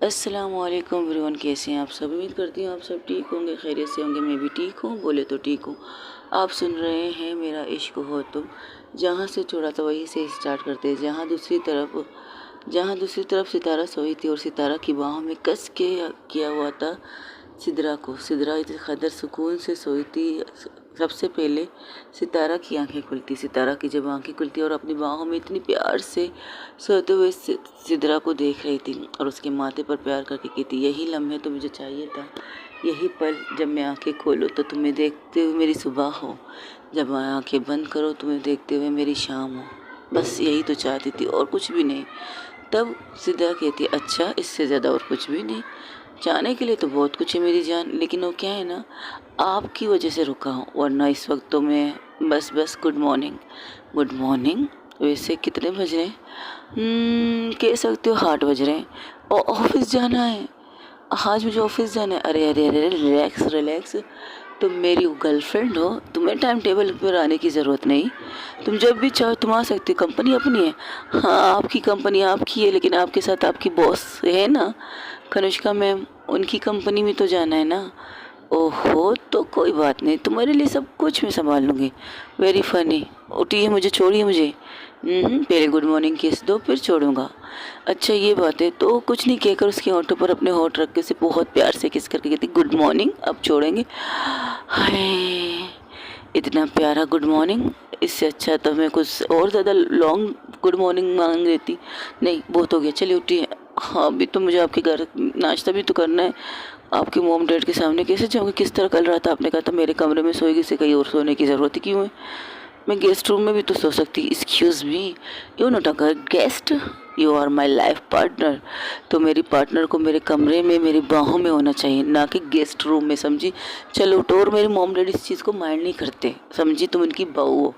अस्सलामुअलैकुम एवरीवन, कैसे हैं आप सब। उम्मीद करती हूँ आप सब ठीक होंगे, खैरियत से होंगे। मैं भी ठीक हूँ, बोले तो ठीक हूँ। आप सुन रहे हैं मेरा इश्क हो तुम। जहाँ से छोड़ा था वहीं से स्टार्ट करते हैं। जहाँ दूसरी तरफ सितारा सोई थी और सितारा की बाहों में कस के किया हुआ था सिदरा इतनी कदर सुकून से सोई थी। सबसे पहले सितारा की आंखें खुलती, सितारा की जब आंखें खुलती और अपनी बाहों में इतनी प्यार से सोते हुए सिदरा को देख रही थी और उसके माथे पर प्यार करके कहती, यही लम्हे तो मुझे चाहिए था, यही पल जब मैं आंखें खोलूँ तो तुम्हें देखते हुए मेरी सुबह हो, जब मैं आंखें बंद करो तुम्हें देखते हुए मेरी शाम हो। बस यही तो चाहती थी और कुछ भी नहीं। तब सिदरा कहती, अच्छा इससे ज़्यादा और कुछ भी नहीं। जाने के लिए तो बहुत कुछ है मेरी जान, लेकिन वो क्या है ना, आपकी वजह से रुका हूँ, वरना इस वक्त तो मैं बस गुड मॉर्निंग। Good morning? वैसे कितने बज रहे हैं? कह सकते हो 8 बज रहे हैं और ऑफिस जाना है। आज मुझे ऑफिस जाना है। अरे अरे अरे, रिलैक्स रिलैक्स। तुम मेरी गर्लफ्रेंड हो, तुम्हें टाइम टेबल पर आने की ज़रूरत नहीं। तुम जब भी चाहो तुम आ सकते हो, कंपनी अपनी है। हाँ, आपकी कंपनी आपकी है, लेकिन आपके साथ आपकी बॉस है ना, कनिष्का मैम, उनकी कंपनी में तो जाना है ना। ओहो, तो कोई बात नहीं, तुम्हारे लिए सब कुछ मैं संभाल लूँगी। Very funny. उठिए, मुझे छोड़िए मुझे। पहले गुड मॉर्निंग किस दो, फिर छोड़ूंगा। अच्छा ये बात है। तो कुछ नहीं कहकर उसके होठों पर अपने होठ रख के उसे बहुत प्यार से किस करके कहती, गुड मॉर्निंग, अब छोड़ेंगे। हाय, इतना प्यारा गुड मॉर्निंग। इससे अच्छा तो मैं कुछ और ज़्यादा लॉन्ग गुड मॉर्निंग मांग लेती। नहीं, बहुत हो गया, चलिए उठिए। हाँ, अभी तो मुझे आपके घर नाश्ता भी तो करना है। आपके मोम डैड के सामने कैसे जाऊँगी? किस तरह कल रात आपने कहा था मेरे कमरे में सोएगी, से कहीं और सोने की ज़रूरत ही क्यों है? मैं गेस्ट रूम में भी तो सो सकती। Excuse me, you not a guest, you are my life partner. तो मेरी पार्टनर को मेरे कमरे में मेरी बाहों में होना चाहिए, ना कि गेस्ट रूम में, समझी? चलो उठो। और मेरे मॉम डैडी इस चीज़ को माइंड नहीं करते, समझी? तुम उनकी बहू हो,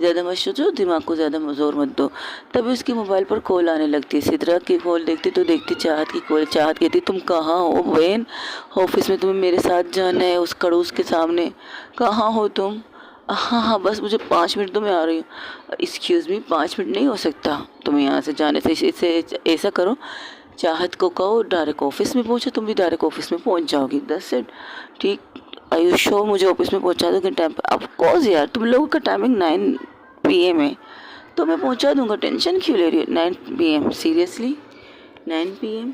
ज़्यादा मत सोचो, दिमाग को ज़्यादा जोर मत दो। तभी उसकी मोबाइल पर कॉल आने लगती है। सिदरा की कॉल देखती तो देखती चाहत की कॉल। चाहत कहती, तुम कहाँ हो बहन? ऑफिस में तुम्हें मेरे साथ जाना है, उस खड़ूस के सामने। कहाँ हो तुम? हाँ हाँ, बस मुझे 5 मिनट तो मैं आ रही हूँ। एक्सक्यूज़ मी, 5 मिनट नहीं हो सकता तुम्हें यहाँ से जाने से। इसे ऐसा करो, चाहत को कहो डायरेक्ट ऑफिस में पहुँचो, तुम भी डायरेक्ट ऑफिस में पहुँच जाओगी। 10 मिनट, ठीक? आयुष शो मुझे ऑफिस में पहुँचा दोगे टाइम पर? ऑफ कोर्स यार, तुम लोगों का टाइमिंग 9 PM है, तो मैं पहुँचा दूँगा। टेंशन क्यों ले रही हो? 9 PM, सीरियसली 9 PM?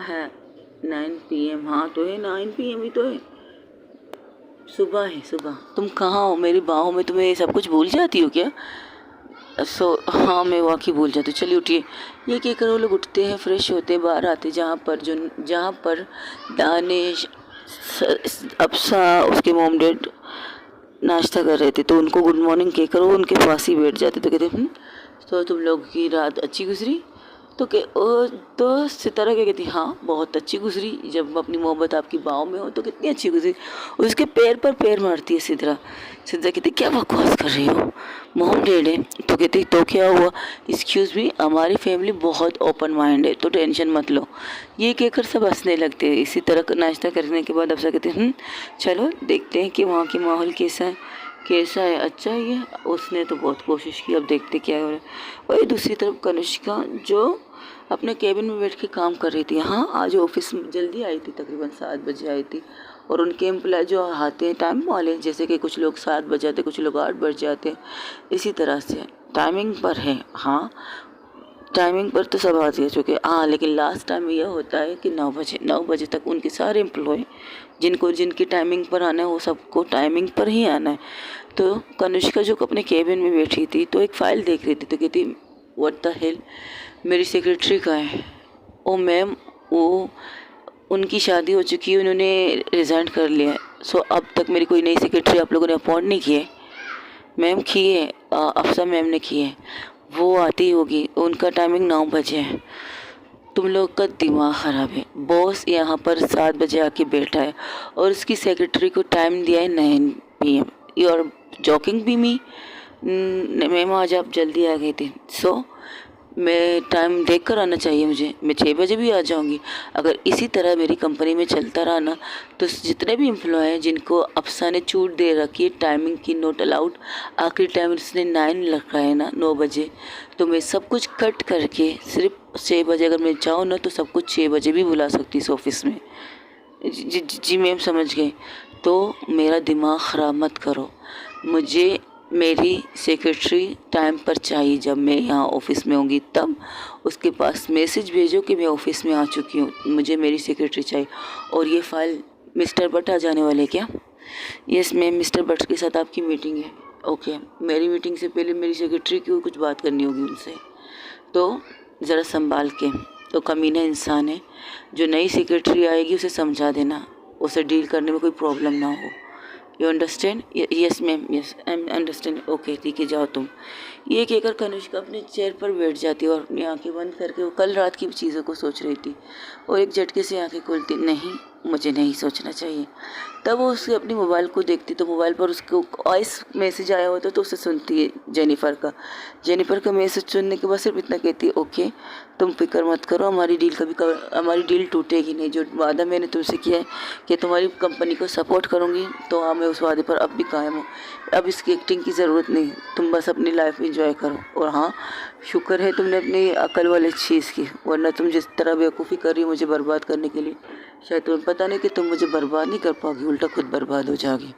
है 9 PM, हाँ तो है, 9 PM ही तो है। सुबह है सुबह। तुम कहाँ हो? मेरी बाहों में तुम्हें सब कुछ भूल जाती हो क्या? हाँ, मैं वाकई भूल जाती हूँ। चलिए उठिए। ये क्या करो, लोग उठते हैं, फ्रेश होते हैं, बाहर आते, जहाँ पर दानिश, अफसा, उसके मोम डैड नाश्ता कर रहे थे, तो उनको गुड मॉर्निंग कहकर वो उनके पास ही बैठ जाते। तो कहते, तो तुम लोग की रात अच्छी गुजरी? तो तो सितारा क्या कहती, हाँ बहुत अच्छी गुजरी। जब अपनी मोहब्बत आपकी बाहों में हो तो कितनी अच्छी गुजरी। उसके पैर पर पैर मारती है सिदरा। सिदरा कहती, क्या बकवास कर रही हो, मोम डैड है। तो कहती, तो क्या हुआ? एक्सक्यूज़ मी, हमारी फैमिली बहुत ओपन माइंड है, तो टेंशन मत लो। ये कहकर सब हंसने लगते हैं। इसी तरह नाश्ता करने के बाद अफसा कहते, चलो देखते हैं कि वहाँ की माहौल कैसा है। अच्छा ये उसने तो बहुत कोशिश की, अब देखते क्या हो रहा है। वही दूसरी तरफ कनिष्का जो अपने केबिन में बैठ के काम कर रही थी। हाँ, आज ऑफिस जल्दी आई थी, तकरीबन 7 बजे आई थी। और उनके एम्प्लॉय जो आते हैं टाइम वाले, जैसे कि कुछ लोग 7 बज जाते, कुछ लोग 8 बज जाते, इसी तरह से टाइमिंग पर है। हाँ, टाइमिंग पर तो सब आ चुके। हाँ, लेकिन लास्ट टाइम यह होता है कि 9 बजे तक उनके सारे एम्प्लॉय जिनकी टाइमिंग पर आना है वो सबको टाइमिंग पर ही आना है। तो कनिष्का जो अपने केबिन में बैठी थी तो एक फ़ाइल देख रही थी, तो कहती, व्हाट द हेल, मेरी सेक्रेटरी कहाँ है? ओ मैम, वो उनकी शादी हो चुकी है, उन्होंने रिज़ाइन कर लिया है। सो अब तक मेरी कोई नई सेक्रेटरी आप लोगों ने अपॉइंट नहीं की है? मैम की है, अफसा मैम ने की है, वो आती होगी, उनका टाइमिंग 9 बजे है। तुम लोग का दिमाग ख़राब है। बॉस यहाँ पर 7 बजे आके बैठा है और उसकी सेक्रेटरी को टाइम दिया है 9 PM। यू आर जॉकिंग भी मी? मैम आज आप जल्दी आ गए थे। सो मैं टाइम देख कर आना चाहिए मुझे, मैं 6 बजे भी आ जाऊंगी। अगर इसी तरह मेरी कंपनी में चलता रहा ना, तो जितने भी एम्प्लॉय हैं जिनको अफसा ने छूट दे रखी है टाइमिंग की, नोट अलाउड, आखिरी टाइम उसने 9 रखा है ना, 9 बजे, तो मैं सब कुछ कट करके सिर्फ 6 बजे अगर मैं चाहूँ ना तो सब कुछ 6 बजे भी बुला सकती इस ऑफिस में। जी मैम, समझ गए। तो मेरा दिमाग ख़राब मत करो। मुझे मेरी सेक्रेटरी टाइम पर चाहिए। जब मैं यहाँ ऑफिस में होंगी तब उसके पास मैसेज भेजो कि मैं ऑफिस में आ चुकी हूँ, मुझे मेरी सेक्रेटरी चाहिए। और ये फ़ाइल मिस्टर भट्ट आ जाने वाले क्या? यस मैम, मिस्टर भट्ट के साथ आपकी मीटिंग है। ओके, मेरी मीटिंग से पहले मेरी सेक्रेटरी की कुछ बात करनी होगी उनसे, तो ज़रा संभाल के। तो कमीना इंसान है, जो नई सेक्रेटरी आएगी उसे समझा देना, उसे डील करने में कोई प्रॉब्लम ना हो। You understand? Yes ma'am, yes I am understand. Okay ठीक है, जाओ तुम। ये कहकर कनिष्का अपने चेयर पर बैठ जाती है और अपनी आंखें बंद करके वो कल रात की चीज़ों को सोच रही थी, और एक झटके से आंखें खोलती, नहीं मुझे नहीं सोचना चाहिए। तब वो उसके अपनी मोबाइल को देखती तो मोबाइल पर उसको वॉइस मैसेज आया होता तो उसे सुनती है जेनिफर का मैसेज सुनने के बाद सिर्फ इतना कहती है, ओके तुम फिक्र मत करो, हमारी डील टूटेगी नहीं। जो वादा मैंने तुमसे किया है कि तुम्हारी कंपनी को सपोर्ट करूंगी, तो हाँ मैं उस वादे पर अब भी कायम हूँ। अब इसकी एक्टिंग की ज़रूरत नहीं, तुम बस अपनी लाइफ एंजॉय करो। और हाँ, शुक्र है तुमने अपनी अकल वाली चीज़ की, वरना तुम जिस तरह बेवकूफ़ी कर रही हो मुझे बर्बाद करने के लिए, शायद तुम्हें पता नहीं कि तुम मुझे बर्बाद नहीं कर पाओगी, उल्टा खुद बर्बाद हो जाओगी।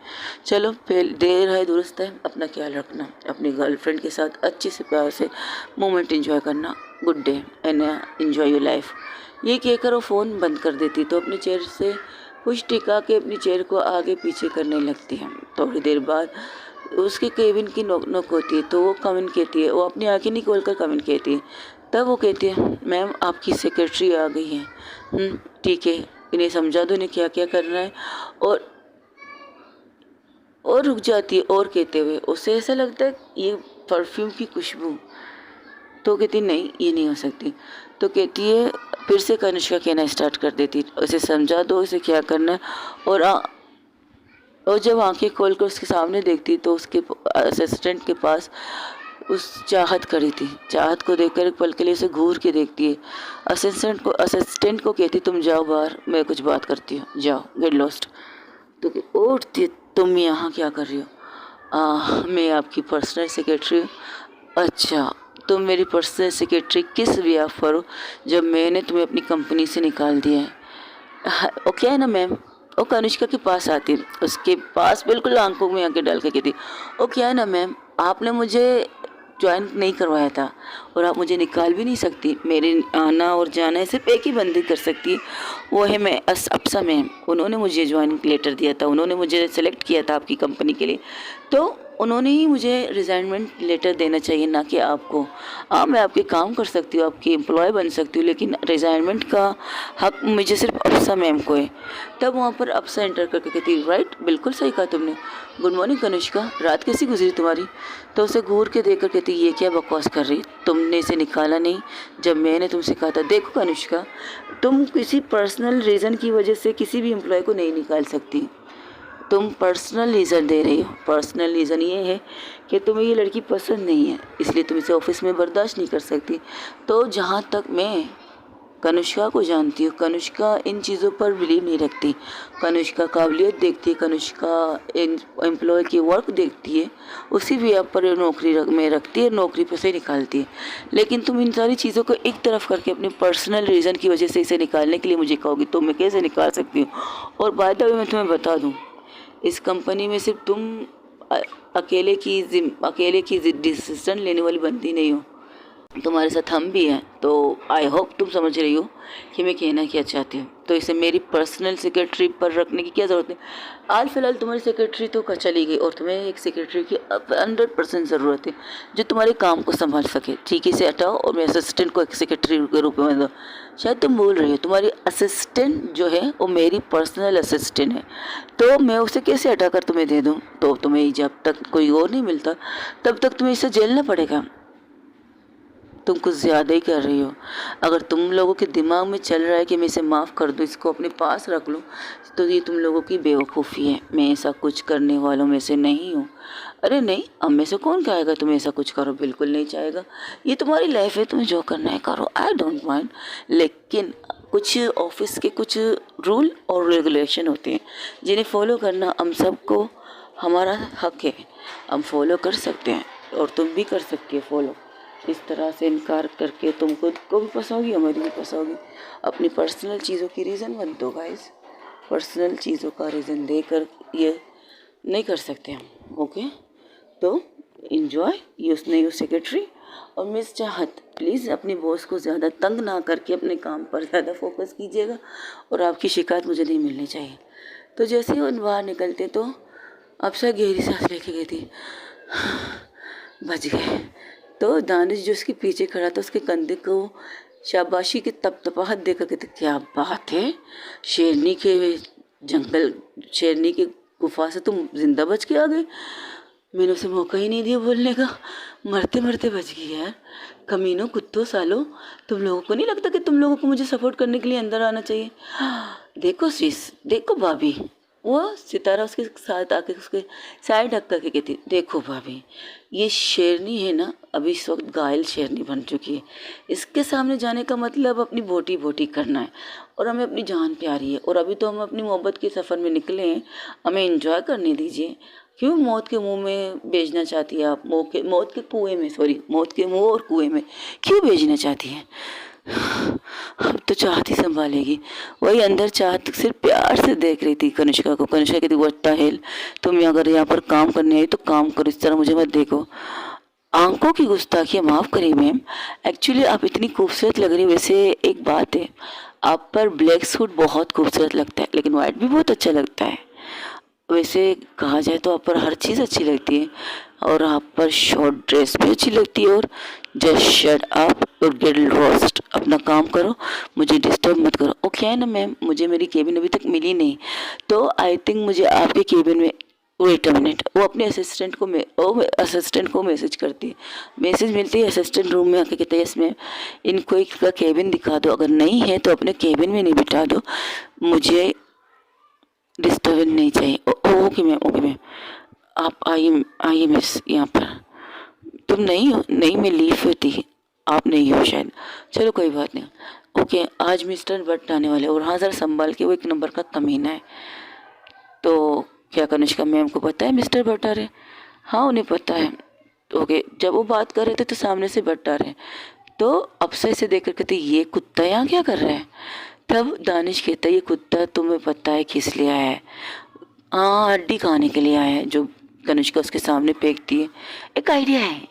चलो फिर, देर है दुरुस्त है, अपना ख्याल रखना, अपनी गर्लफ्रेंड के साथ अच्छे से प्यार से मोमेंट एंजॉय करना। Good day and enjoy your life. ये कहकर वो फ़ोन बंद कर देती तो अपनी चेयर से कुछ टिका के अपनी चेयर को आगे पीछे करने लगती है। थोड़ी देर बाद उसके केबिन की नोक नोक होती है, तो वो कमिन कहती है, वो अपनी आंखें नहीं खोल कर कमिन कहती है। तब वो कहती है, मैम आपकी सेक्रेटरी आ गई है। ठीक है, इन्हें समझा दो इन्हें क्या क्या करना है। और रुक जाती है और कहते हुए उसे ऐसा लगता है ये परफ्यूम की खुशबू। तो कहती नहीं ये नहीं हो सकती। तो कहती है, फिर से कनिष्का कहना स्टार्ट कर देती, उसे समझा दो उसे क्या करना है। और जब आंखें खोलकर उसके सामने देखती तो उसके असिस्टेंट के पास उस चाहत खड़ी थी। चाहत को देखकर एक पल के लिए उसे घूर के देखती है। असिस्टेंट को कहती, तुम जाओ बाहर, मैं कुछ बात करती हूँ, जाओ गेट लॉस्ट। तो उठती, तुम यहाँ क्या कर रही हो? मैं आपकी पर्सनल सेक्रेटरी हूँ। अच्छा, तुम मेरी पर्सनल सेक्रेटरी किस बिहाफ पर हो, जब मैंने तुम्हें अपनी कंपनी से निकाल दिया है? वो क्या है ना मैम, वो कनिष्का के पास आती, उसके पास बिल्कुल आंखों में आंखें डाल के कहती, वो क्या है ना मैम, आपने मुझे ज्वाइन नहीं करवाया था और आप मुझे निकाल भी नहीं सकती। मेरे आना और जाना सिर्फ एक ही बंदी कर सकती है, वो है मैं अफसा मैम। उन्होंने मुझे ज्वाइनिंग लेटर दिया था, उन्होंने मुझे सेलेक्ट किया था आपकी कंपनी के लिए, तो उन्होंने ही मुझे रिज़ाइनमेंट लेटर देना चाहिए, ना कि आपको। हाँ मैं आपके काम कर सकती हूँ, आपकी एम्प्लॉय बन सकती हूँ, लेकिन रिज़ाइनमेंट का हक मुझे सिर्फ अफसा मैम को है। तब वहाँ पर अफसा एंटर करके कहती, राइट बिल्कुल सही कहा तुमने, गुड मॉर्निंग कनिष्का, रात कैसी गुजरी तुम्हारी? तो उसे घूर के देख कर कहती, ये क्या बकवास कर रही, तुमने इसे निकाला नहीं जब मैंने तुमसे कहा था। देखो कनिष्का, तुम किसी पर्सनल रीज़न की वजह से किसी भी एम्प्लॉय को नहीं निकाल सकती, तुम पर्सनल रीज़न दे रही हो। पर्सनल रीज़न ये है कि तुम्हें ये लड़की पसंद नहीं है, इसलिए तुम इसे ऑफिस में बर्दाश्त नहीं कर सकती। तो जहाँ तक मैं कनिष्का को जानती हूँ, कनिष्का इन चीज़ों पर बिलीव नहीं रखती। कनिष्का काबिलियत देखती है, कनिष्का एम्प्लॉय की वर्क देखती है, उसी भी आप पर नौकरी में रखती है, नौकरी पर से निकालती है। लेकिन तुम इन सारी चीज़ों को एक तरफ करके अपने पर्सनल रीज़न की वजह से इसे निकालने के लिए मुझे कहोगी, तो मैं कैसे निकाल सकती हूँ? और बाय द वे मैं तुम्हें बता दूँ, इस कंपनी में सिर्फ तुम अकेले की डिसीजन लेने वाली बंदी नहीं हो, तुम्हारे साथ हम भी हैं। तो आई होप तुम समझ रही हो कि मैं कहना क्या चाहती हूँ। तो इसे मेरी पर्सनल सेक्रेटरी पर रखने की क्या ज़रूरत है? आज फ़िलहाल तुम्हारी सेक्रेटरी तो चली गई और तुम्हें एक सेक्रेटरी की 100% ज़रूरत है जो तुम्हारे काम को संभाल सके। ठीक है, इसे हटाओ और मेरे असिस्टेंट को एक सेक्रेटरी के रूप में दो। शायद तुम बोल रही हो, तुम्हारी असिस्टेंट जो है वो मेरी पर्सनल असिस्टेंट है, तो मैं उसे कैसे हटा कर तुम्हें दे दूँ? तो तुम्हें जब तक कोई और नहीं मिलता तब तक तुम्हें इसे झेलना पड़ेगा। तुम कुछ ज़्यादा ही कर रही हो। अगर तुम लोगों के दिमाग में चल रहा है कि मैं इसे माफ़ कर दूँ, इसको अपने पास रख लूँ, तो ये तुम लोगों की बेवकूफ़ी है। मैं ऐसा कुछ करने वालों में से नहीं हूँ। अरे नहीं, अब में से कौन कहेगा तुम ऐसा कुछ करो, बिल्कुल नहीं चाहेगा। ये तुम्हारी लाइफ है, तुम्हें जो करना है करो, आई डोंट माइंड। लेकिन कुछ ऑफिस के कुछ रूल और रेगुलेशन होते हैं जिन्हें फॉलो करना हम सबको हमारा हक है, हम फॉलो कर सकते हैं और तुम भी कर सकती है फॉलो। इस तरह से इनकार करके तुम खुद को भी फंसाओगी, हमारी भी फंसाओगी। अपनी पर्सनल चीज़ों की रीज़न मत दो गाइस, पर्सनल चीज़ों का रीज़न देकर ये नहीं कर सकते हम। ओके, तो इन्जॉय यूज न्यू सेक्रेटरी। और मिस चाहत, प्लीज़ अपने बॉस को ज़्यादा तंग ना करके अपने काम पर ज़्यादा फोकस कीजिएगा और आपकी शिकायत मुझे नहीं मिलनी चाहिए। तो जैसे ही वो बाहर निकलते तो अफसर गहरी सांस लेके गई थी, बच गए। तो दानिश जो उसके पीछे खड़ा था उसके कंधे को शाबाशी की तपतपाहट देकर कहते, क्या बात है, शेरनी के जंगल, शेरनी की गुफा से तुम जिंदा बच के आ गए। मैंने उसे मौका ही नहीं दिया बोलने का, मरते मरते बच गई यार। कमीनों, कुत्तों, सालों, तुम लोगों को नहीं लगता कि तुम लोगों को मुझे सपोर्ट करने के लिए अंदर आना चाहिए? देखो शीश, देखो भाभी, वो सितारा उसके साथ आके उसके साइड हक करके कहती, देखो भाभी, ये शेरनी है ना, अभी इस वक्त घायल शेरनी बन चुकी है। इसके सामने जाने का मतलब अपनी बोटी बोटी करना है और हमें अपनी जान प्यारी है और अभी तो हम अपनी मोहब्बत के सफ़र में निकले हैं, हमें एंजॉय करने दीजिए। क्यों मौत के मुंह में भेजना चाहती है आप? मौत के कुएं में, सॉरी, मौत के मुंह और कुएं में क्यों भेजना चाहती है? अब तो चाहत ही संभालेगी। वही अंदर चाहत सिर्फ प्यार से देख रही थी कनिष्का को। कनिष्का कहती, व्हाट द हेल, तुम अगर यहाँ पर काम करने आई तो काम करो, इस तरह मुझे मत देखो। आंखों की गुस्ताखी माफ़ करिए मैम, एक्चुअली आप इतनी खूबसूरत लग रही। वैसे एक बात है, आप पर ब्लैक सूट बहुत खूबसूरत लगता है लेकिन वाइट भी बहुत अच्छा लगता है। वैसे कहा जाए तो आप पर हर चीज़ अच्छी लगती है और आप पर शॉर्ट ड्रेस भी अच्छी लगती है। और जस्ट शट अप और गेट लॉस्ट, अपना काम करो, मुझे डिस्टर्ब मत करो। ओके है ना मैम, मुझे मेरी केबिन अभी तक मिली नहीं, तो आई थिंक मुझे आपके केबिन में, वेट अ मिनट, वो अपने असिस्टेंट को मैसेज करती है। मैसेज मिलती है, असिस्टेंट रूम में आके कहते हैं, यस मैम, इनको एक का केबिन दिखा दो, अगर नहीं है तो अपने केबिन में नहीं बिठा दो, मुझे डिस्टर्बेंस नहीं चाहिए। ओके मैम, ओके मैम, आप आइए आइए मिस, यहाँ पर तुम नहीं हो? नहीं, मैं लीव पे थी, आप नहीं हो शायद, चलो कोई बात नहीं। ओके, आज मिस्टर भट्ट आने वाले और हाँ ज़रा संभाल के, वो एक नंबर का कमीना है। तो क्या कनिष्का मैम को पता है मिस्टर भट्ट आ रहे? हाँ उन्हें पता है। ओके, जब वो बात कर रहे थे तो सामने से भट्ट आ रहे, तो अफसर से देखकर कहते, ये कुत्ता यहाँ क्या कर रहा है? तब दानिश कहता, ये कुत्ता तुम्हें पता है किस लिए आया है? हाँ, हड्डी खाने के लिए आया है, जो कनिष्का उसके सामने फेंकती है। एक आइडिया है,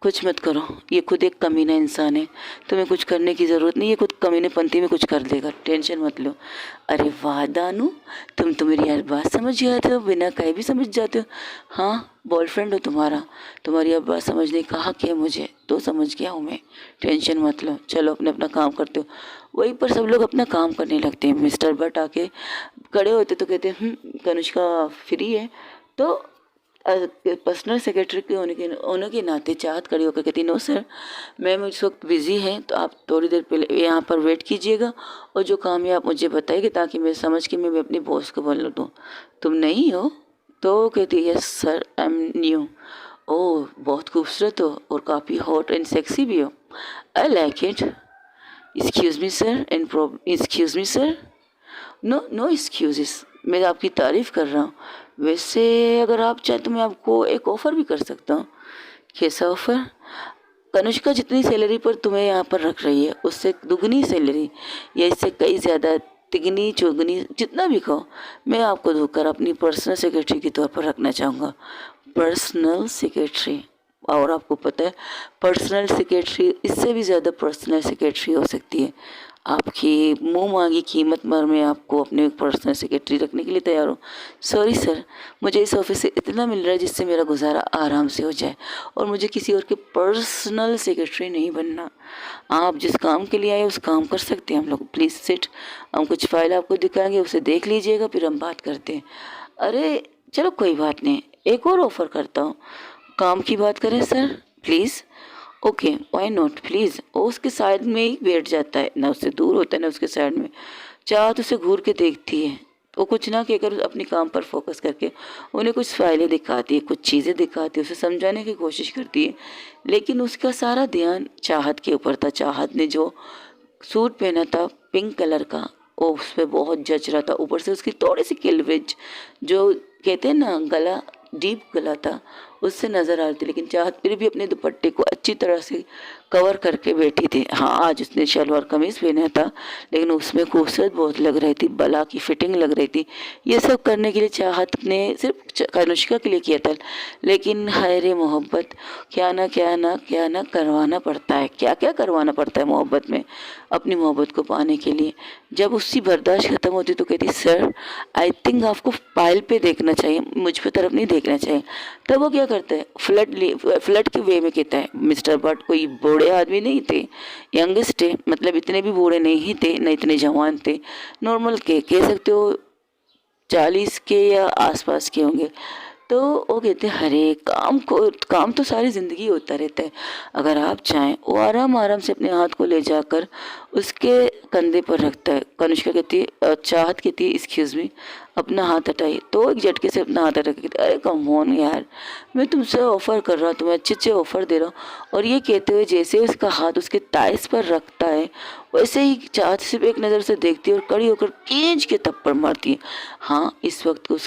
कुछ मत करो, ये खुद एक कमीना इंसान है, तुम्हें कुछ करने की ज़रूरत नहीं, ये खुद कमीने पंथी में कुछ कर देगा, टेंशन मत लो। अरे वाह दानू, तुम तो मेरी हर बात समझ जाते हो, बिना कहे भी समझ जाते हो। हाँ, बॉयफ्रेंड हो तुम्हारा, तुम्हारी अब बात समझने का हक है मुझे, तो समझ गया हूँ मैं, टेंशन मत लो, चलो अपने अपना काम करते हो। वहीं पर सब लोग अपना काम करने लगते हैं। मिस्टर भट्ट आके खड़े होते तो कहते हैं, कनिष्का फ्री है? तो पर्सनल सेक्रेटरी के होने के नाते चाहत खड़ी होकर कहती, नो सर, मैम इस वक्त बिज़ी हैं, तो आप थोड़ी देर पहले यहाँ पर वेट कीजिएगा और जो काम है आप मुझे बताइए ताकि मैं समझ के मैं अपने बॉस को बोल दूँ। तुम नहीं हो? तो कहती, yes sir, I am new. Oh, बहुत खूबसूरत हो और काफ़ी हॉट एंड सेक्सी भी हो, I like it. Excuse me sir excuse me sir, no no excuses, मैं आपकी तारीफ़ कर रहा हूँ। वैसे अगर आप चाहें तो मैं आपको एक ऑफ़र भी कर सकता हूँ। कैसा ऑफ़र? कनिष्का जितनी सैलरी पर तुम्हें यहाँ पर रख रही है उससे दुगनी सैलरी या इससे कई ज़्यादा, तिगनी चौगनी, जितना भी कहो, मैं आपको धोकर अपनी पर्सनल सेक्रेटरी के तौर पर रखना चाहूँगा। पर्सनल सेक्रेटरी, और आपको पता है पर्सनल सेक्रेटरी इससे भी ज़्यादा पर्सनल सेक्रेटरी हो सकती है। आपकी मुंह मांगी कीमत पर मैं आपको अपने पर्सनल सेक्रेटरी रखने के लिए तैयार हूँ। सॉरी सर, मुझे इस ऑफिस से इतना मिल रहा है जिससे मेरा गुजारा आराम से हो जाए और मुझे किसी और के पर्सनल सेक्रेटरी नहीं बनना। आप जिस काम के लिए आए उस काम कर सकते हैं हम लोग। प्लीज़ सिट, हम कुछ फाइल आपको दिखाएंगे, उसे देख लीजिएगा, फिर हम बात करते हैं। अरे चलो कोई बात नहीं, एक और ऑफ़र करता हूँ, काम की बात करें sir please? Okay, why not, please. वो उसके साइड में ही बैठ जाता है, ना उससे दूर होता है ना उसके साइड में। चाहत उसे घूर के देखती है वो कुछ ना कहकर अपने काम पर फोकस करके उन्हें कुछ फाइलें दिखाती है, कुछ चीज़ें दिखाती है, उसे समझाने की कोशिश करती है, लेकिन उसका सारा ध्यान चाहत के ऊपर था। चाहत ने जो सूट पहना था पिंक कलर का, वो उस पर बहुत जच रहा था। ऊपर से उसकी थोड़ी सी क्लीवेज, जो कहते हैं ना गला, डीप गला था, उससे नज़र आ रही थी। लेकिन चाहत फिर भी अपने दुपट्टे को अच्छी तरह से कवर करके बैठी थी। हाँ, आज उसने शलवार कमीज़ पहना था, लेकिन उसमें खूबसूरत बहुत लग रही थी, बला की फिटिंग लग रही थी। ये सब करने के लिए चाहत ने सिर्फ अनुष्का के लिए किया था, लेकिन हाय रे मोहब्बत, क्या ना करवाना पड़ता है, क्या क्या करवाना पड़ता है मोहब्बत में, अपनी मोहब्बत को पाने के लिए। जब उसकी बर्दाश्त ख़त्म होती तो कहती, सर आई थिंक आपको फाइल पे देखना चाहिए, मुझ पे तरफ नहीं देखना चाहिए। तब वो क्या करता है, फ्लड के वे में कहता है, मिस्टर बट कोई बूढ़े आदमी नहीं थे, यंगेस्ट थे, मतलब इतने भी बूढ़े नहीं थे, न इतने जवान थे, नॉर्मल के कह सकते हो, 40 के या आसपास के होंगे। तो वो कहते हैं, अरे काम तो सारी ज़िंदगी होता रहता है, अगर आप चाहें। वो आराम आराम से अपने हाथ को ले जाकर उसके कंधे पर रखता है। कनिष्का कहती है, चाहत कहती है, एक्सक्यूज़ मी, अपना हाथ हटाइए। तो एक झटके से अपना हाथ हटा के कहती है, अरे कम ऑन यार, मैं तुमसे ऑफ़र कर रहा हूँ, तुम्हें अच्छे अच्छे ऑफ़र दे रहा हूँ। और ये कहते हुए जैसे उसका हाथ उसके ताइस पर रखता है, वैसे ही चाहत सिर्फ एक नज़र से देखती है और कड़ी होकर खींच के थप्पड़ मारती है। हाँ, इस वक्त वो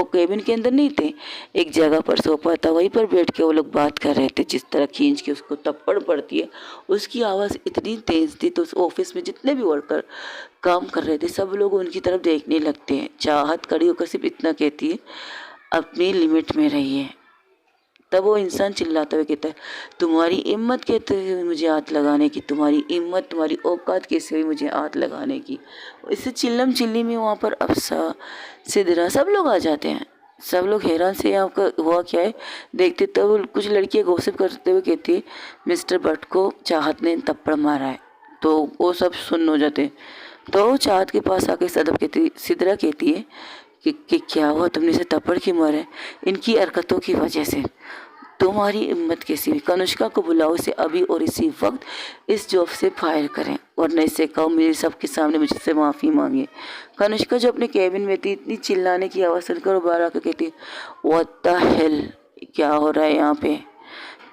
केबिन के अंदर नहीं थे, एक जगह पर सोफा था, वहीं पर बैठ के वो लोग बात कर रहे थे। जिस तरह खींच के उसको थप्पड़ पड़ती है, उसकी आवाज़ इतनी तेज़ थी तो उस ऑफिस में जितने भी वर्कर काम कर रहे थे सब लोग उनकी तरफ देखने लगते हैं। चाहत खड़ी होकर सिर्फ इतना कहती है, अपनी लिमिट में रहिए। तब वो इंसान चिल्लाता हुआ कहता है, तुम्हारी हिम्मत कैसे हुई मुझे हाथ लगाने की, तुम्हारी हिम्मत, तुम्हारी औकात कैसे हुई मुझे हाथ लगाने की। इससे चिल्लम चिल्ली में वहाँ पर अफसा, सिदरा सब लोग आ जाते हैं। सब लोग हैरान से यहाँ का हुआ क्या है देखते। तब कुछ लड़कियाँ गॉसिप करते हुए कहती है, मिस्टर भट्ट को चाहत ने थप्पड़ मारा है। तो वो सब सुन्न हो जाते। तो चाहत के पास आके सिदरा कहती है कि क्या हुआ, तुमने इसे थप्पड़ क्यों मारा है? इनकी हरकतों की वजह से। तुम्हारी हिम्मत कैसी हुई? कनिष्का को बुलाओ, इसे अभी और इसी वक्त इस जॉब से फायर करें, वरना इससे कहो मेरे सबके सामने मुझसे माफ़ी मांगे। कनिष्का जो अपने कैबिन में थी, इतनी चिल्लाने की आवाज़ सुनकर बाहर आकर कहती, व्हाट द हेल, क्या हो रहा है यहाँ पे?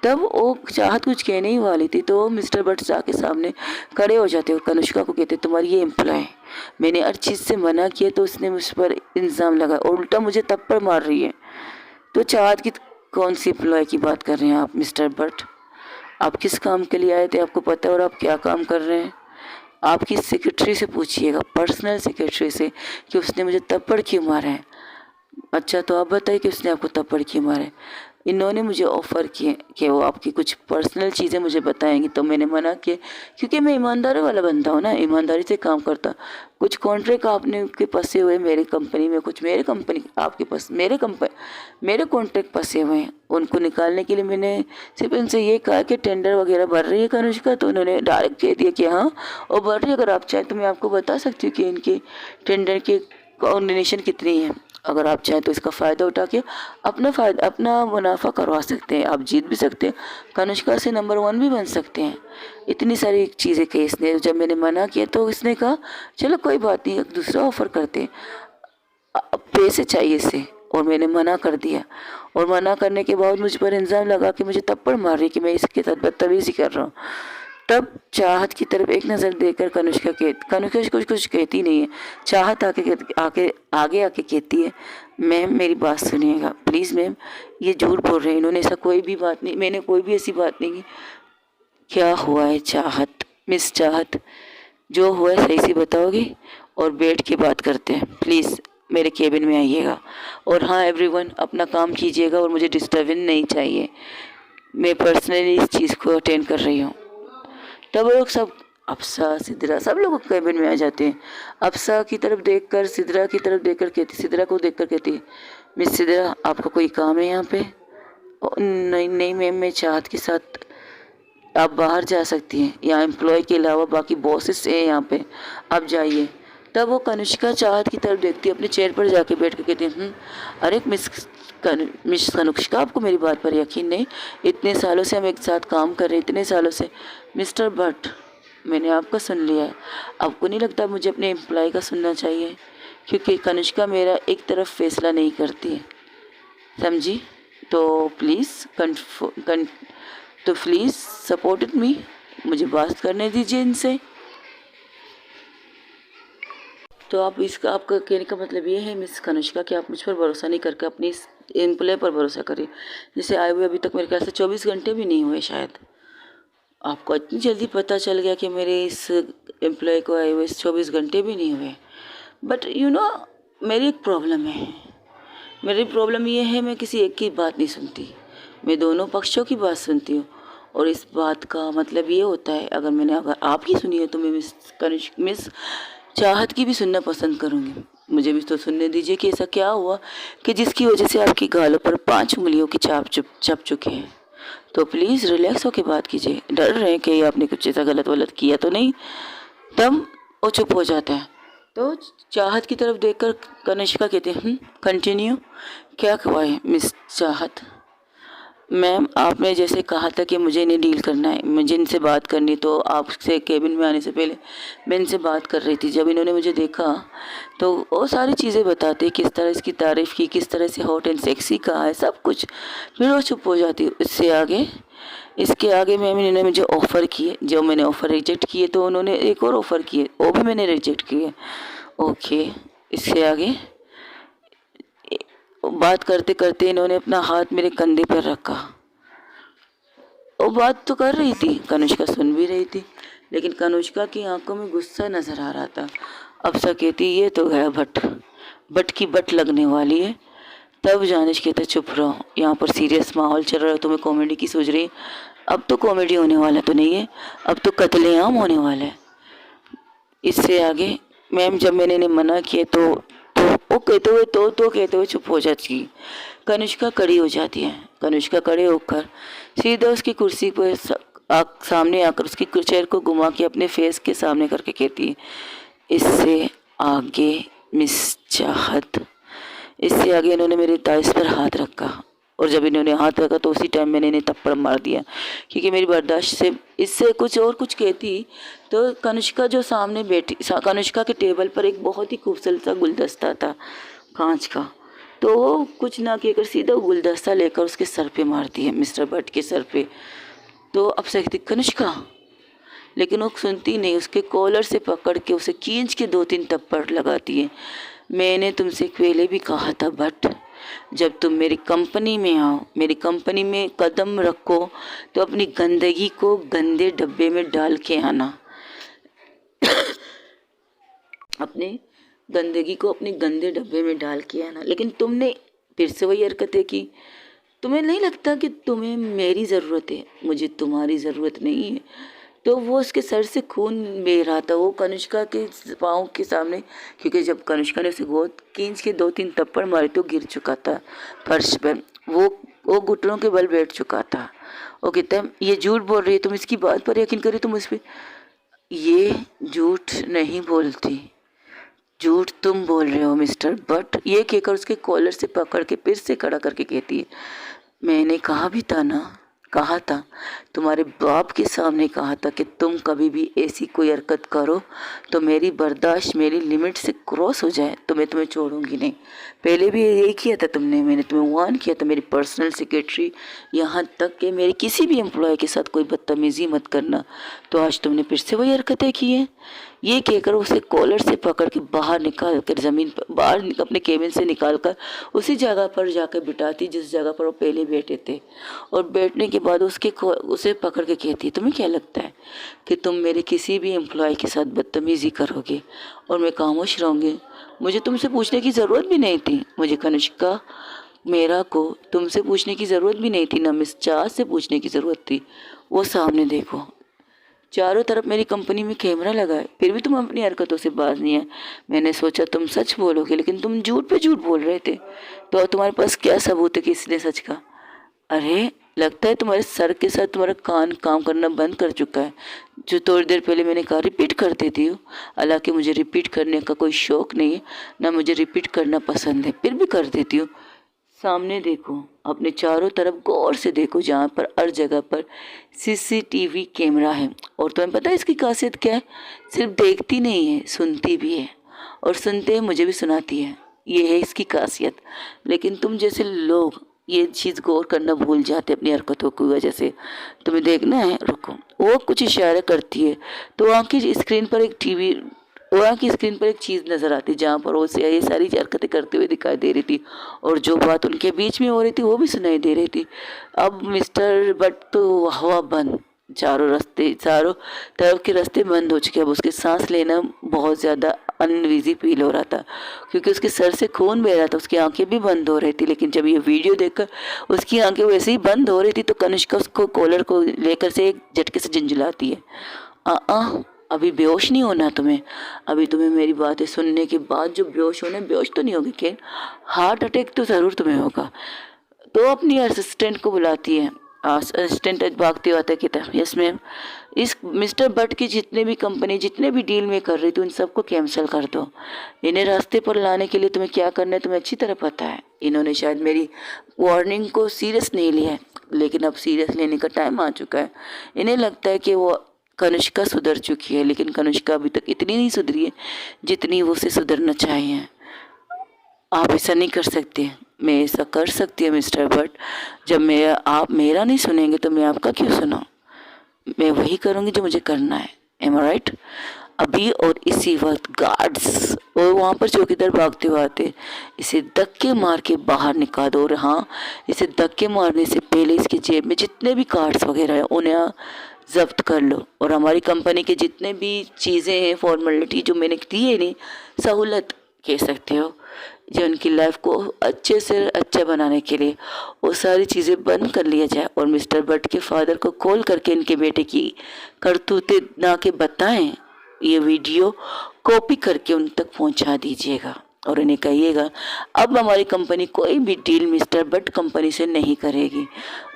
तब वो चाहत कुछ कहने ही वाली थी तो मिस्टर भट्ट जाके सामने खड़े हो जाते और कनिष्का को कहते, तुम्हारी ये एम्प्लॉय है, मैंने हर चीज़ से मना किया तो उसने मुझ पर इल्ज़ाम लगाया और उल्टा मुझे थप्पड़ मार रही है। तो चाहत की कौन सी एम्प्लॉय की बात कर रहे हैं आप मिस्टर भट्ट? आप किस काम के लिए आए थे, आपको पता है और आप क्या काम कर रहे हैं? आपकी सेक्रेटरी से पूछिएगा, पर्सनल सेक्रेटरी से, कि उसने मुझे थप्पड़ क्यों मारा है। अच्छा, तो आप बताइए कि उसने आपको थप्पड़ क्यों मारा है? इन्होंने मुझे ऑफ़र किए कि वो आपकी कुछ पर्सनल चीज़ें मुझे बताएंगी, तो मैंने मना किया क्योंकि मैं ईमानदारी वाला बंदा हूँ ना, ईमानदारी से काम करता। कुछ कॉन्ट्रैक्ट आपने के फंसे हुए मेरी कंपनी में, कुछ मेरे कंपनी आपके पास, मेरे कॉन्ट्रैक्ट फंसे हुए हैं, उनको निकालने के लिए मैंने सिर्फ इनसे ये कहा कि टेंडर वगैरह भर रही है कनिष्का, तो उन्होंने डायरेक्ट कह दिया कि हाँ वो भर रही है। अगर आप चाहें तो मैं आपको बता सकती हूँ कि इनके टेंडर के कॉन्डिनेशन कितनी है। अगर आप चाहें तो इसका फ़ायदा उठा के अपना मुनाफा करवा सकते हैं, आप जीत भी सकते हैं, कनिष्का से नंबर 1 भी बन सकते हैं। इतनी सारी चीज़ें कही इसने। जब मैंने मना किया तो इसने कहा चलो कोई बात नहीं, एक दूसरा ऑफ़र करते हैं, पैसे चाहिए इसे, और मैंने मना कर दिया। और मना करने के बाद मुझ पर इल्ज़ाम लगा के मुझे थप्पड़ मार रही कि मैं इसके साथ बदतमीज़ी कर रहा हूँ। तब चाहत की तरफ एक नज़र देकर कनिष्का कुछ कहती नहीं है। चाहत आगे आके कहती है, मैम मेरी बात सुनिएगा प्लीज़ मैम, ये झूठ बोल रहे हैं, इन्होंने ऐसा कोई भी बात नहीं, मैंने कोई भी ऐसी बात नहीं की। क्या हुआ है चाहत, मिस चाहत, जो हुआ है सही से बताओगे और बैठ के बात करते हैं, प्लीज़ मेरे केबिन में आइएगा। और हाँ एवरीवन, अपना काम कीजिएगा और मुझे डिस्टर्बेंस नहीं चाहिए, मैं पर्सनली इस चीज़ को अटेंड कर रही हूँ। तब लोग सब, अफसा, सिदरा, सब लोग कैबिन में आ जाते हैं। अफसा की तरफ देखकर, सिदरा की तरफ देखकर कहती, सिदरा को देखकर कहती, मिस सिदरा आपका कोई काम है यहाँ पे? नहीं नहीं मैम, मैं चाहत के साथ, आप बाहर जा सकती हैं, यहाँ एम्प्लॉय के अलावा बाकी बॉसेस हैं यहाँ पे, आप जाइए। तब वो कनिष्का चाहत की तरफ देखती है, अपने चेयर पर जाके बैठ कर कहती है, अरे मिस कनिष्का, आपको मेरी बात पर यकीन नहीं? इतने सालों से हम एक साथ काम कर रहे हैं, इतने सालों से। मिस्टर भट्ट, मैंने आपका सुन लिया है, आपको नहीं लगता मुझे अपने एम्प्लॉय का सुनना चाहिए? क्योंकि कनिष्का मेरा एक तरफ फैसला नहीं करती है, समझी। तो प्लीज़ सपोर्ट मी, मुझे बात करने दीजिए इनसे। तो आपका कहने का मतलब ये है मिस कनिष्का कि आप मुझ पर भरोसा नहीं करके अपनी इस एम्प्लॉय पर भरोसा करिए, जिसे आए हुए अभी तक मेरे ख्याल से 24 घंटे भी नहीं हुए शायद। आपको इतनी जल्दी पता चल गया कि मेरे इस एम्प्लॉय को आए हुए 24 घंटे भी नहीं हुए। बट मेरी एक प्रॉब्लम है। मेरी प्रॉब्लम ये है, मैं किसी एक की बात नहीं सुनती, मैं दोनों पक्षों की बात सुनती हूँ। और इस बात का मतलब ये होता है, अगर आपकी सुनी है तो मैं मिस चाहत की भी सुनना पसंद करूँगी। मुझे भी तो सुनने दीजिए कि ऐसा क्या हुआ कि जिसकी वजह से आपकी गालों पर 5 उंगलियों की छाप चप चुके हैं। तो प्लीज़ रिलैक्स होकर बात कीजिए। डर रहे हैं कि आपने कुछ ऐसा गलत किया तो नहीं, तब वो चुप हो जाता है। तो चाहत की तरफ देखकर कनिष्का कहती है, कंटिन्यू। क्या खवाए मिस चाहत? मैम, आपने जैसे कहा था कि मुझे इन्हें डील करना है, मुझे इनसे बात करनी, तो आपसे केबिन में आने से पहले मैं इनसे बात कर रही थी। जब इन्होंने मुझे देखा तो वो सारी चीज़ें बताते, किस तरह इसकी तारीफ़ की, किस तरह से हॉट एंड सेक्सी कहा है, सब कुछ। फिर वो चुप हो जाती। इसके आगे मैम इन्होंने मुझे ऑफ़र किए, जो मैंने ऑफ़र रिजेक्ट किए, तो उन्होंने एक और ऑफ़र किए, वो भी मैंने रिजेक्ट किए। ओके, इससे आगे बात करते करते इन्होंने अपना हाथ मेरे कंधे पर रखा। वो बात तो कर रही थी, कनिष्का सुन भी रही थी, लेकिन कनिष्का की आंखों में गुस्सा नजर आ रहा था। अब सा कहती, ये तो गया बट की बट लगने वाली है। तब जानिश कहता, चुप रहो, यहाँ पर सीरियस माहौल चल रहा है, तुम्हें कॉमेडी की सोच रही। अब तो कॉमेडी होने वाला तो नहीं है, अब तो कत्लेआम होने वाला है। इससे आगे मैम जब मैंने इन्हें मना किया तो वो कहते हुए चुप हो जाती। कनिष्का खड़ी हो जाती है। कनिष्का खड़े होकर सीधा उसकी कुर्सी पर सामने आकर उसकी चेयर को घुमा के अपने फेस के सामने करके कहती है, इससे आगे मिस चाहत। इससे आगे इन्होंने मेरे ताइस पर हाथ रखा, और जब इन्होंने हाथ रखा तो उसी टाइम मैंने इन्हें थप्पड़ मार दिया, क्योंकि मेरी बर्दाश्त से इससे कुछ कहती तो कनिष्का जो सामने बैठी, कनिष्का के टेबल पर एक बहुत ही खूबसूरत सा गुलदस्ता था कांच का, तो वो कुछ ना कहकर सीधा गुलदस्ता लेकर उसके सर पे मारती है, मिस्टर भट्ट के सर पे। तो अब सकती कनिष्का, लेकिन वो सुनती नहीं, उसके कॉलर से पकड़ के उसे खींच के 2-3 थप्पड़ लगाती है। मैंने तुमसे पहले भी कहा था भट्ट, जब तुम मेरी कंपनी में आओ, मेरी कंपनी में कदम रखो, तो अपनी गंदगी को गंदे डब्बे में डाल के आना। अपने गंदगी को अपने गंदे डब्बे में डाल के आना। लेकिन तुमने फिर से वही हरकतें की। तुम्हें नहीं लगता कि तुम्हें मेरी ज़रूरत है, मुझे तुम्हारी ज़रूरत नहीं है। तो वो उसके सर से खून बह रहा था, वो कनिष्का के पाँव के सामने, क्योंकि जब कनिष्का ने उसे गोद खींच के 2-3 थप्पड़ मारे तो गिर चुका था फर्श पर। वो घुटनों के बल बैठ चुका था। वो कहता है, ये झूठ बोल रही है, तुम इसकी बात पर यकीन करिए, तुम उस पर। ये झूठ नहीं बोलती, झूठ तुम बोल रहे हो मिस्टर बट। ये कहकर उसके कॉलर से पकड़ के फिर से खड़ा करके कहती है, मैंने कहा भी था ना, कहा था, तुम्हारे बाप के सामने कहा था कि तुम कभी भी ऐसी कोई हरकत करो तो मेरी बर्दाश्त मेरी लिमिट से क्रॉस हो जाए तो मैं तुम्हें छोड़ूंगी नहीं। पहले भी यही किया था तुमने, मैंने तुम्हें वार्न किया था, मेरी पर्सनल सेक्रेटरी, यहाँ तक कि मेरी किसी भी एम्प्लॉय के साथ कोई बदतमीज़ी मत करना। तो आज तुमने फिर से वही हरकतें की हैं। ये कहकर उसे कॉलर से पकड़ के बाहर निकाल कर ज़मीन पर, बाहर अपने केबिन से निकाल कर उसी जगह पर जाकर बिठाती जिस जगह पर वो पहले बैठे थे। और बैठने के बाद उसे पकड़ के कहती, तुम्हें क्या लगता है कि तुम मेरे किसी भी एम्प्लॉय के साथ बदतमीज़ी करोगे और मैं खामोश रहूँगी? मुझे तुमसे पूछने की ज़रूरत भी नहीं थी। मुझे कनिष्का मेरा को तुमसे पूछने की ज़रूरत भी नहीं थी, ना मिस चाह से पूछने की ज़रूरत थी। वो सामने देखो, चारों तरफ मेरी कंपनी में कैमरा लगा है, फिर भी तुम अपनी हरकतों से बाज नहीं है। मैंने सोचा तुम सच बोलोगे, लेकिन तुम झूठ पे झूठ बोल रहे थे। तो तुम्हारे पास क्या सबूत है कि इसने सच कहा? अरे, लगता है तुम्हारे सर के साथ तुम्हारा कान काम करना बंद कर चुका है। जो थोड़ी देर पहले मैंने कहा रिपीट कर देती हूँ, हालांकि मुझे रिपीट करने का कोई शौक़ नहीं है, ना मुझे रिपीट करना पसंद है, फिर भी कर देती हूँ। सामने देखो, अपने चारों तरफ गौर से देखो, जहाँ पर हर जगह पर सीसीटीवी कैमरा है। और तुम्हें पता है इसकी खासियत क्या है? सिर्फ देखती नहीं है, सुनती भी है। और सुनते ही मुझे भी सुनाती है। ये है इसकी खासियत। लेकिन तुम जैसे लोग ये चीज़ गौर करना भूल जाते अपनी हरकतों की वजह से। तुम्हें देखना है, रुको, वो कुछ इशारा करती है तो वहाँ की स्क्रीन पर एक टीवी, वहाँ की स्क्रीन पर एक चीज़ नज़र आती जहाँ पर वो से ये सारी हरकतें करते हुए दिखाई दे रही थी और जो बात उनके बीच में हो रही थी वो भी सुनाई दे रही थी। अब मिस्टर बट तो हवा बंद, चारों तरफ के रास्ते बंद हो चुके। अब उसके सांस लेना बहुत ज़्यादा अनईजी फील हो रहा था क्योंकि उसके सर से खून बह रहा था, उसकी आंखें भी बंद हो रही थी। लेकिन जब ये वीडियो देखकर उसकी आंखें वैसे ही बंद हो रही थी तो कनिष्का उसको कॉलर को लेकर से एक झटके से झंझलाती है। आ अभी बेहोश नहीं होना तुम्हें, अभी तुम्हें मेरी बातें सुनने के बाद जो बेहोश होना, बेहोश तो नहीं होगी, कि हार्ट अटैक तो ज़रूर तुम्हें होगा। तो अपनी असिस्टेंट को बुलाती है। असिस्टेंट भागते हुए आता है, कहता है यस मैम, इस मिस्टर बट की जितने भी कंपनी जितने भी डील में कर रही थी उन सबको कैंसिल कर दो। इन्हें रास्ते पर लाने के लिए तुम्हें क्या करना है तुम्हें अच्छी तरह पता है। इन्होंने शायद मेरी वार्निंग को सीरियस नहीं लिया है, लेकिन अब सीरियस लेने का टाइम आ चुका है। इन्हें लगता है कि वो कनिष्का सुधर चुकी है, लेकिन कनिष्का अभी तक इतनी नहीं सुधरी है जितनी वो उसे सुधरना चाहिए। आप ऐसा नहीं कर सकते। मैं ऐसा कर सकती हूँ मिस्टर बट, जब आप मेरा नहीं सुनेंगे तो मैं आपका क्यों सुना। मैं वही करूँगी जो मुझे करना है। एम आई राइट। अभी और इसी वक्त गार्ड्स और वहाँ पर चौकीदार भागते हुए आते, इसे धक्के मार के बाहर निकाल दो। और हाँ, इसे धक्के मारने से पहले इसकी जेब में जितने भी कार्ड्स वगैरह हैं उन्हें जब्त कर लो और हमारी कंपनी के जितने भी चीज़ें हैं, फॉर्मेलिटी जो मैंने दी है, नहीं सहूलत कह सकते हो, जो उनकी लाइफ को अच्छे से अच्छा बनाने के लिए वो सारी चीज़ें बंद कर लिया जाए। और मिस्टर भट्ट के फादर को कॉल करके इनके बेटे की करतूतें ना के बताएं, ये वीडियो कॉपी करके उन तक पहुंचा दीजिएगा और इन्हें कहिएगा अब हमारी कंपनी कोई भी डील मिस्टर भट्ट कंपनी से नहीं करेगी।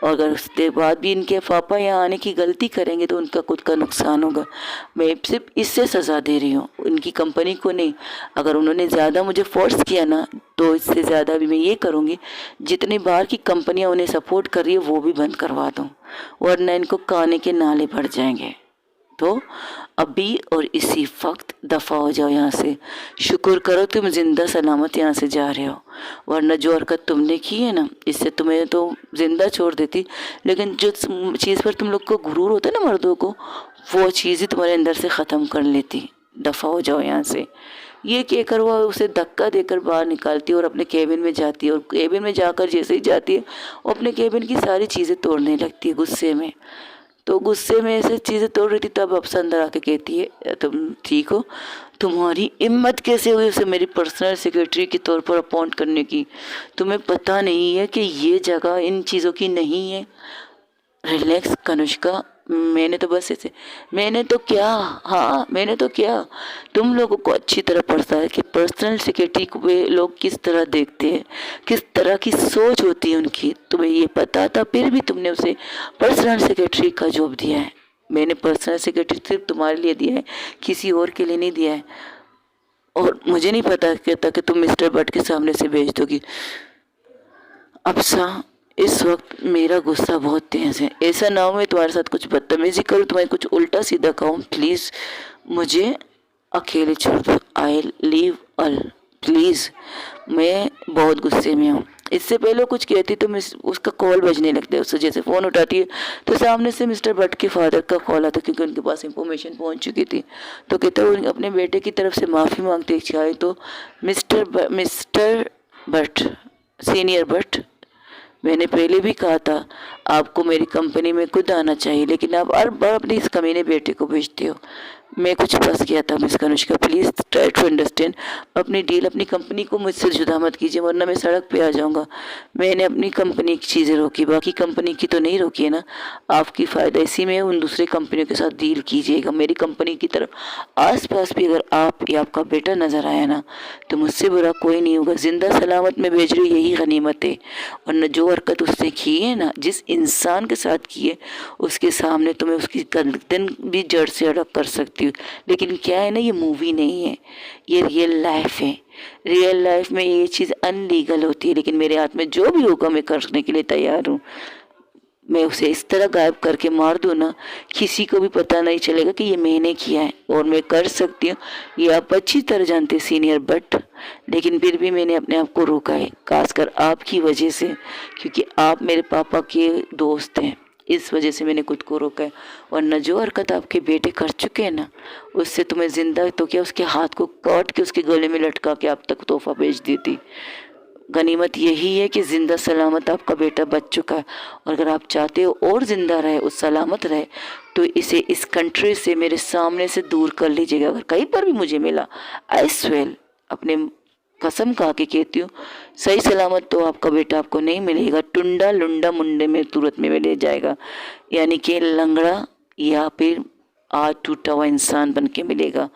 और अगर उसके बाद भी इनके पापा यहाँ आने की गलती करेंगे तो उनका खुद का नुकसान होगा। मैं सिर्फ इससे सज़ा दे रही हूँ, उनकी कंपनी को नहीं। अगर उन्होंने ज़्यादा मुझे फोर्स किया ना तो इससे ज़्यादा भी मैं ये करूँगी, जितनी बार की कंपनियाँ उन्हें सपोर्ट कर रही है वो भी बंद करवा दूँ, वरना इनको खाने के नाले भर जाएंगे। तो अभी और इसी वक्त दफ़ा हो जाओ यहाँ से। शुक्र करो तुम जिंदा सलामत यहाँ से जा रहे हो, वरना जो हरकत तुमने की है ना, इससे तुम्हें तो जिंदा छोड़ देती, लेकिन जो चीज़ पर तुम लोग को गुरूर होता है ना मर्दों को, वो चीज़ ही तुम्हारे अंदर से ख़त्म कर लेती। दफ़ा हो जाओ यहाँ से। ये कहकर वो उसे धक्का देकर बाहर निकालती है और अपने केबिन में जाती है। और केबिन में जाकर जैसे ही जाती है वो अपने केबिन की सारी चीज़ें तोड़ने लगती है गुस्से में। तो गुस्से में ऐसे चीज़ें तोड़ रही थी तब अफसर अंदर आके कहती है तुम ठीक हो, तुम्हारी हिम्मत कैसे हुई उसे मेरी पर्सनल सेक्रेटरी के तौर पर अपॉइंट करने की। तुम्हें पता नहीं है कि ये जगह इन चीज़ों की नहीं है। रिलैक्स कनुष्का, मैंने तो बस ऐसे, मैंने तो क्या, हाँ मैंने तो क्या, तुम लोगों को अच्छी तरह पता है कि पर्सनल सेक्रेटरी को वे लोग किस तरह देखते हैं, किस तरह की सोच होती है उनकी। तुम्हें ये पता था फिर भी तुमने उसे पर्सनल सेक्रेटरी का जॉब दिया है। मैंने पर्सनल सेक्रेटरी सिर्फ तुम्हारे लिए दिया है, किसी और के लिए नहीं दिया है। और मुझे नहीं पता कहता कि तुम मिस्टर भट्ट के सामने से भेज दोगी। अफसा, इस वक्त मेरा गुस्सा बहुत तेज है, ऐसा ना हो मैं तुम्हारे साथ कुछ बदतमीजी करूँ, तुम्हें कुछ उल्टा सीधा कहूँ। प्लीज़ मुझे अकेले छोड़ दो, आई लीव अल प्लीज़। मैं बहुत गुस्से में हूँ। इससे पहले कुछ कहती तो उसका कॉल बजने लगता है। उससे जैसे फ़ोन उठाती है तो सामने से मिस्टर भट्ट के फादर का कॉल आता, क्योंकि उनके पास इंफॉर्मेशन पहुँच चुकी थी। तो कहते वो अपने बेटे की तरफ से माफ़ी मांगते चाहे तो मिस्टर भट्ट, सीनियर भट्ट, मैंने पहले भी कहा था आपको मेरी कंपनी में खुद आना चाहिए, लेकिन आप हर बार अपने इस कमीने बेटे को भेजते हो। मैं कुछ फंस गया था miss Kanushka, please try to understand. अपनी डील अपनी कंपनी को मुझसे जुदा मत कीजिए, वरना मैं सड़क पे आ जाऊंगा। मैंने अपनी कंपनी की चीज़ें रोकी, बाकी कंपनी की तो नहीं रोकी है ना। आपकी फ़ायदा इसी में उन दूसरे कंपनियों के साथ डील कीजिएगा। मेरी कंपनी की तरफ आसपास भी अगर आप या आपका बेटा नज़र आया ना तो मुझसे बुरा कोई नहीं होगा। जिंदा सलामत में भेज रही हूँ, यही गनीमत है। वरना जो हरकत उसने की है ना, जिस इंसान के साथ की है, उसके सामने तो मैं उसकी गर्दन भी जड़ से अलग कर सकती हूँ। लेकिन क्या है ना, ये मूवी नहीं है, ये रियल लाइफ है। रियल लाइफ में ये चीज़ अनलीगल होती है, लेकिन मेरे हाथ में जो भी होगा मैं करने के लिए तैयार हूँ। मैं उसे इस तरह गायब करके मार दूँ ना, किसी को भी पता नहीं चलेगा कि ये मैंने किया है और मैं कर सकती हूँ। ये आप अच्छी तरह जानते हैं सीनियर, बट लेकिन फिर भी मैंने अपने आप को रोका है, खासकर आपकी वजह से, क्योंकि आप मेरे पापा के दोस्त हैं। इस वजह से मैंने खुद को रोका है, वरना जो हरकत आपके बेटे कर चुके हैं ना, उससे तुम्हें ज़िंदा तो क्या, उसके हाथ को काट के उसके गले में लटका के आप तक तोहफा भेज देती। गनीमत यही है कि ज़िंदा सलामत आपका बेटा बच चुका है, और अगर आप चाहते हो और ज़िंदा रहे, उस सलामत रहे, तो इसे इस कंट्री से मेरे सामने से दूर कर लीजिएगा। अगर कहीं पर भी मुझे मिला, आई स्वेल, अपने कसम खा के कहती हूँ, सही सलामत तो आपका बेटा आपको नहीं मिलेगा। टुंडा लुंडा मुंडे में तुरंत में ले जाएगा, यानी कि लंगड़ा या फिर आज टूटा हुआ इंसान बन के मिलेगा।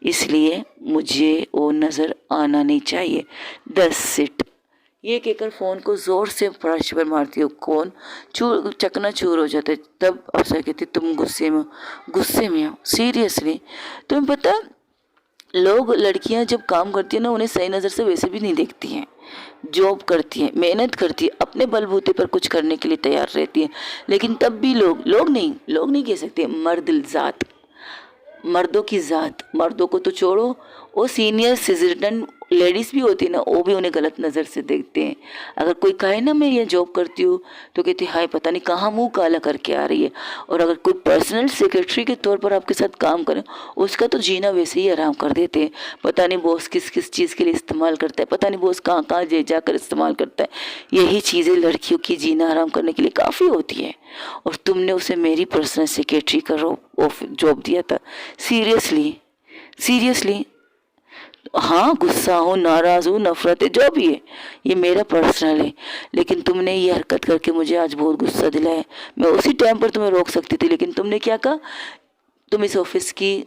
इसलिए मुझे वो नज़र आना नहीं चाहिए। 10 सीट ये कहकर फ़ोन को ज़ोर से फर्श पर मारती हो, कौन चूर चकनाचूर हो जाता है। तब अफसर कहती, तुम गुस्से में हो सीरियसली? तुम्हें पता, लोग, लड़कियां जब काम करती है ना, उन्हें सही नज़र से वैसे भी नहीं देखती हैं। जॉब करती है, मेहनत करती है, अपने बलबूते पर कुछ करने के लिए तैयार रहती है, लेकिन तब भी लोग नहीं कह सकते, मर्दों की ज़ात, मर्दों को तो छोड़ो, वो सीनियर सिटीजन लेडीज़ भी होती है ना, वो भी उन्हें गलत नज़र से देखते हैं। अगर कोई कहे ना मैं ये जॉब करती हूँ, तो कहते हाय पता नहीं कहाँ मुंह काला करके आ रही है। और अगर कोई पर्सनल सेक्रेटरी के तौर पर आपके साथ काम करे, उसका तो जीना वैसे ही आराम कर देते हैं। पता नहीं बॉस किस किस चीज़ के लिए इस्तेमाल करता है, पता नहीं बॉस कहाँ कहाँ जाकर इस्तेमाल करता है। यही चीज़ें लड़कियों की जीना आराम करने के लिए काफ़ी होती है, और तुमने उसे मेरी पर्सनल सेक्रेटरी का जॉब दिया था। सीरियसली हाँ, गुस्सा हूँ, नाराज़ हूँ, नफरत है, जो भी है, ये मेरा पर्सनल है, लेकिन तुमने ये हरकत करके मुझे आज बहुत गुस्सा दिलाया है। मैं उसी टाइम पर तुम्हें रोक सकती थी, लेकिन तुमने क्या कहा, तुम इस ऑफिस की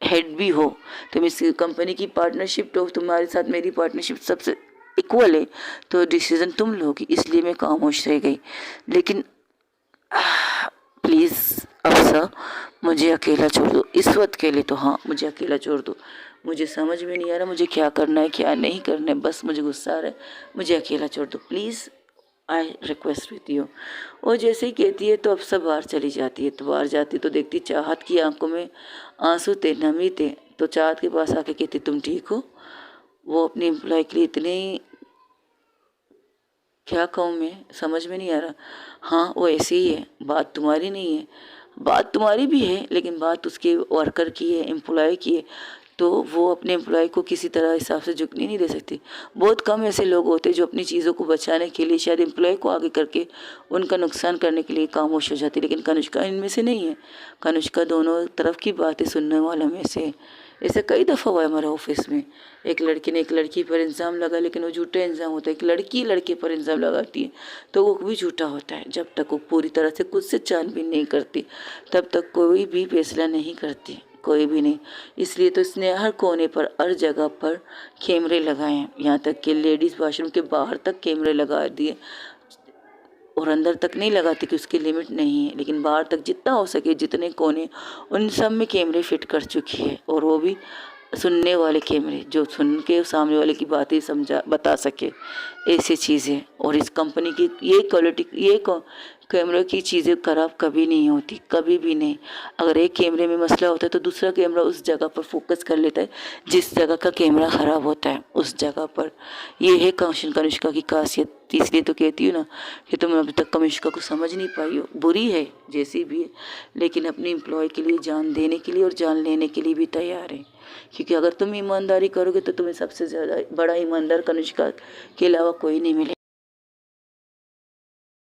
हेड भी हो, तुम इस कंपनी की पार्टनरशिप हो, तुम्हारे साथ मेरी पार्टनरशिप सबसे इक्वल है, तो डिसीज़न तुम लोगी, इसलिए मैं खामोश रह गई। लेकिन प्लीज़ अफसा, मुझे अकेला छोड़ दो इस वक्त के लिए, तो हाँ मुझे अकेला छोड़ दो। मुझे समझ में नहीं आ रहा मुझे क्या करना है क्या नहीं करना है, बस मुझे गुस्सा आ रहा है, मुझे अकेला छोड़ दो please, I request with you. और जैसे ही कहती है तो अफसा बाहर चली जाती है। तो बाहर जाती तो देखती चाहत की आंखों में आंसू थे, नमी थे। तो चाहत के पास आके कहती तुम ठीक हो? वो अपनी एम्प्लॉय के लिए इतने, क्या कहूँ मैं, समझ में नहीं आ रहा। हाँ वो ऐसे ही है, बात तुम्हारी नहीं है, बात तुम्हारी भी है, लेकिन बात उसके वर्कर की है, एम्प्लॉय की है। तो वो अपने एम्प्लॉय को किसी तरह हिसाब से झुकने नहीं दे सकती। बहुत कम ऐसे लोग होते हैं जो अपनी चीज़ों को बचाने के लिए शायद एम्प्लॉय को आगे करके उनका नुकसान करने के लिए खामोश हो जाती, लेकिन कनिष्का इनमें से नहीं है। कनिष्का दोनों तरफ की बातें सुनने वालों में से है। ऐसा कई दफ़ा हुआ है हमारे ऑफिस में, एक लड़की ने एक लड़की पर इल्ज़ाम लगा, लेकिन वो झूठा इल्ज़ाम होता है। एक लड़की लड़के पर इल्ज़ाम लगाती है तो वो भी झूठा होता है। जब तक वो पूरी तरह से खुद से छानबीन नहीं करती, तब तक कोई भी फैसला नहीं करती, कोई भी नहीं। इसलिए तो इसने हर कोने पर, हर जगह पर कैमरे लगाए हैं, यहाँ तक कि लेडीज़ वॉशरूम के बाहर तक कैमरे लगा दिए। और अंदर तक नहीं लगाती कि उसकी लिमिट नहीं है, लेकिन बाहर तक जितना हो सके, जितने कोने, उन सब में कैमरे फिट कर चुकी है। और वो भी सुनने वाले कैमरे, जो सुन के सामने वाले की बातें समझा बता सके, ऐसी चीज़ें। और इस कंपनी की ये क्वालिटी, ये कैमरे की चीज़ें ख़राब कभी नहीं होती, कभी भी नहीं। अगर एक कैमरे में मसला होता है तो दूसरा कैमरा उस जगह पर फोकस कर लेता है जिस जगह का कैमरा ख़राब होता है, उस जगह पर। ये है कनिष्का की खासियत। इसलिए तो कहती हूँ ना कि तुम अभी तक कनिष्का को समझ नहीं पाई हो। बुरी है जैसी भी है, लेकिन अपनी एम्प्लॉय के लिए जान देने के लिए और जान लेने के लिए भी तैयार है। क्योंकि अगर तुम ईमानदारी करोगे तो तुम्हें सबसे ज़्यादा बड़ा ईमानदार कनिष्का के अलावा कोई नहीं मिलेगा।